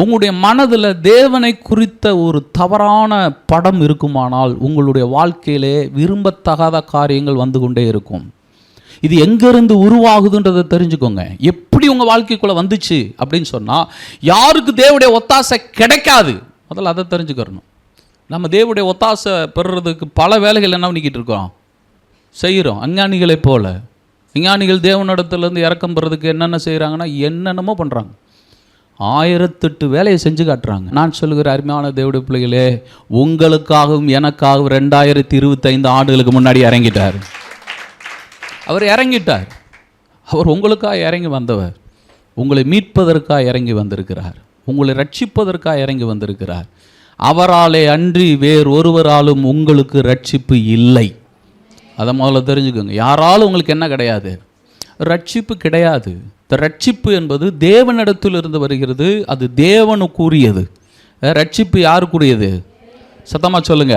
உங்களுடைய மனதில் தேவனை குறித்த ஒரு தவறான படம் இருக்குமானால் உங்களுடைய வாழ்க்கையிலே விரும்பத்தகாத காரியங்கள் வந்து கொண்டே இருக்கும். இது எங்கேருந்து உருவாகுதுன்றதை தெரிஞ்சுக்கோங்க. எப்படி உங்கள் வாழ்க்கைக்குள்ளே வந்துச்சு அப்படின்னு சொன்னால், யாருக்கு தேவனுடைய ஒத்தாசை கிடைக்காது, முதல்ல அதை தெரிஞ்சுக்கிறணும். நம்ம தேவனுடைய ஒத்தாசை பெறுறதுக்கு பல வேலைகள் என்ன பண்ணிக்கிட்டு இருக்கோம், செய்கிறோம். அஞ்ஞானிகளை போல. விஞ்ஞானிகள் தேவனிடத்துலேருந்து இறக்கம் பெறதுக்கு என்னென்ன செய்கிறாங்கன்னா என்னென்னமோ பண்ணுறாங்க, 1008 வேலையை செஞ்சு காட்டுறாங்க. நான் சொல்லுகிற அருமையான தேவனுடைய பிள்ளைகளே, உங்களுக்காகவும் எனக்காகவும் 2025 ஆண்டுகளுக்கு முன்னாடி இறங்கிட்டார். அவர் இறங்கிட்டார். அவர் உங்களுக்காக இறங்கி வந்தவர். உங்களை மீட்பதற்காக இறங்கி வந்திருக்கிறார். உங்களை ரட்சிப்பதற்காக இறங்கி வந்திருக்கிறார். அவராலே அன்றி வேறு ஒருவராலும் உங்களுக்கு ரட்சிப்பு இல்லை. அதை முதல்ல தெரிஞ்சுக்கோங்க. யாராலும் உங்களுக்கு என்ன கிடையாது, ரட்சிப்பு கிடையாது. இந்த ரட்சிப்பு என்பது தேவனிடத்திலிருந்து வருகிறது. அது தேவனுக்குரியது. ரட்சிப்பு யாருக்குரியது? சத்தமாக சொல்லுங்க,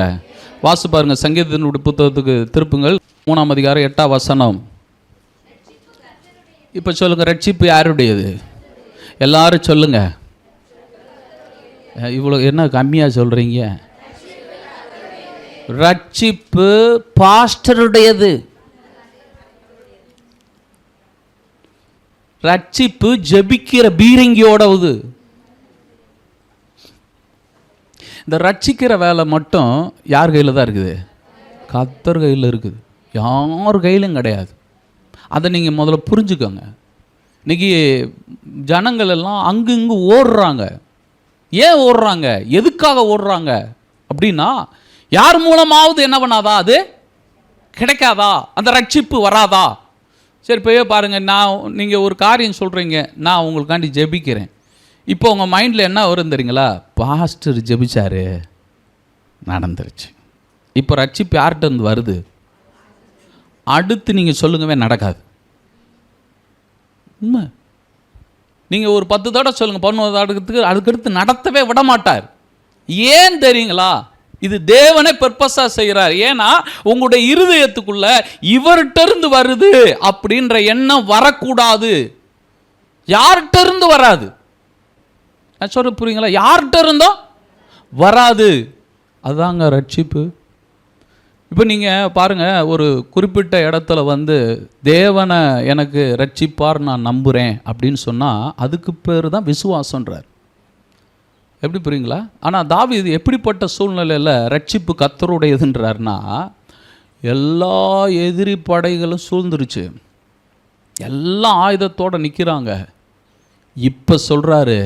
வாசி பாருங்க. சங்கீதத்தினுடைய புத்தகத்துக்கு திருப்புங்கள், 3ஆம் அதிகாரம் 8ஆம் வசனம். இப்போ சொல்லுங்க, ரட்சிப்பு யாருடையது? எல்லாரும் சொல்லுங்க. இவ்வளோ என்ன கம்மியாக சொல்கிறீங்க? ரட்சிப்பு பாஸ்டருடையது. ரட்சிப்பு ஜெபிக்கிற பீரங்கியோடவுது. இந்த ரட்சிக்கிற வேலை மட்டும் யார் கையில் தான் இருக்குது? கர்த்தர் கையில் இருக்குது. யார் கையிலும் கிடையாது. அதை நீங்கள் முதல்ல புரிஞ்சுக்கோங்க. இன்றைக்கி ஜனங்கள் எல்லாம் அங்கு இங்கு ஓடுறாங்க. ஏன் ஓடுறாங்க, எதுக்காக ஓடுறாங்க அப்படின்னா, யார் மூலமாவது என்ன பண்ணாதா, அது கிடைக்காதா, அந்த ரட்சிப்பு வராதா? சரி, இப்போயே பாருங்கள், நீங்கள் ஒரு காரியம் சொல்கிறீங்க, நான் உங்களுக்காண்டி ஜெபிக்கிறேன். இப்போ உங்கள் மைண்டில் என்ன வரும் தெரியுங்களா? பாஸ்டர் ஜெபிச்சாரு, நடந்துருச்சு. இப்போ ரட்சிப்பு யார்கிட்ட இருந்து வருது? அடுத்து நீங்கள் சொல்லுங்கவே நடக்காது. உண்மை. நீங்கள் ஒரு 10 தடவை சொல்லுங்கள், 11 அதுக்கடுத்து நடத்தவே விட மாட்டார். ஏன் தெரியுங்களா? இது தேவனே பர்பஸாக செய்கிறார். ஏன்னா உங்களுடைய இருதயத்துக்குள்ள இவர்கிட்ட இருந்து வருது அப்படின்ற எண்ணம் வரக்கூடாது. யார்கிட்ட இருந்து வராது, நான் சொல்ற புரியுங்களா? யார்கிட்ட இருந்தோ வராது. அதுதாங்க ரட்சிப்பு. இப்போ நீங்கள் பாருங்கள், ஒரு குறிப்பிட்ட இடத்துல வந்து தேவனை எனக்கு ரட்சிப்பார் நான் நம்புகிறேன் அப்படின்னு சொன்னால் அதுக்கு பேர் தான் விசுவாசன்றார். எப்படி புரியுங்களா? ஆனால் தாவீது எப்படிப்பட்ட சூழ்நிலையில் ரட்சிப்பு கர்த்தருடையதுன்றார்னா, எல்லா எதிரி படைகளும் சூழ்ந்துருச்சு, எல்லாம் ஆயுதத்தோடு நிற்கிறாங்க. இப்போ சொல்கிறாரு,